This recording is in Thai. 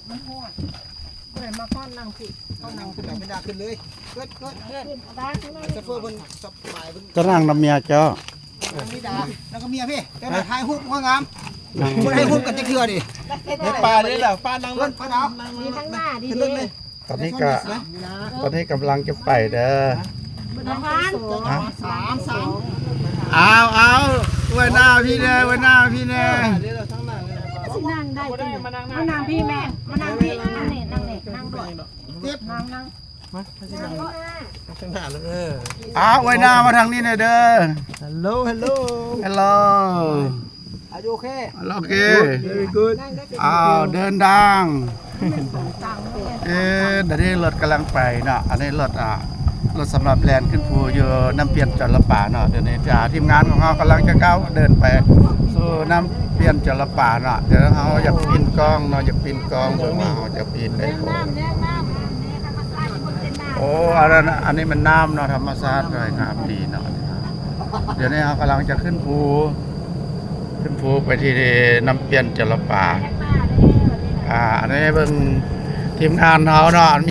มันฮอดเลยมาก้อนนั่งสิเอานั่ง ขึ้นไม่ได้ขึ้นเลยเกิดได้ข้างใน จะเฟื่องบนสบายบน ก็นั่งนำเมียเจ้า มีดาแล้วก็เมียพี่แกมาถ่ายรูปข้างงามคนให้รูปกันจะเชื่อดิ ปลาเนี่ยแหละปลานั่ง เพื่อนป้าดาว ดีทั้งหน้าดี ขึ้น ดี รถเลย ตอนนี้กำลังจะไปเด้อ น้ำมัน สาม เอาไว้หน้าพี่เน่ไว้หน้าพี่เน่ เดี๋ยวเราทั้งนั้นเลย สินั่งได้ ได้มานั่ง มานั่งพี่แม่มานั่งพี่นั่งนี่นั่งนี่นั่งด้วย เจ็บ นั่งนั่ง มาทั้งหน้าเลย เอาไว้หน้ามาทางนี้หน่อยเด้อ ฮัลโหลฮัลโหล ฮัลโหล อายุโอเค โอเค very good เอาเดินทางเดี๋ยวนี้รถกำลังไปเนาะอันนี้รถสำหรับแลนขึ้นภูอยู่น้ำเปลี่ยนจระป่าเนาะเดี๋ยวนี้ทีมงานของเรากำลังจะก้าวเดินไปสู่น้ำเปลี่ยนจระป่าเนาะเดี๋ยวเราอยากปีนกล้องเนาะอยากปีนกล้องเบิ่งว่าเราจะปีนได้บ่โอ้อันนี้มันน้ำเนาะธรรมชาติเลยครับดีเนาะเดี๋ยวนี้เรากำลังจะขึ้นภูไปที่น้ำเปลี่ยนจระป่าอันนี้เบิ่งทีมงานเขาเนาะ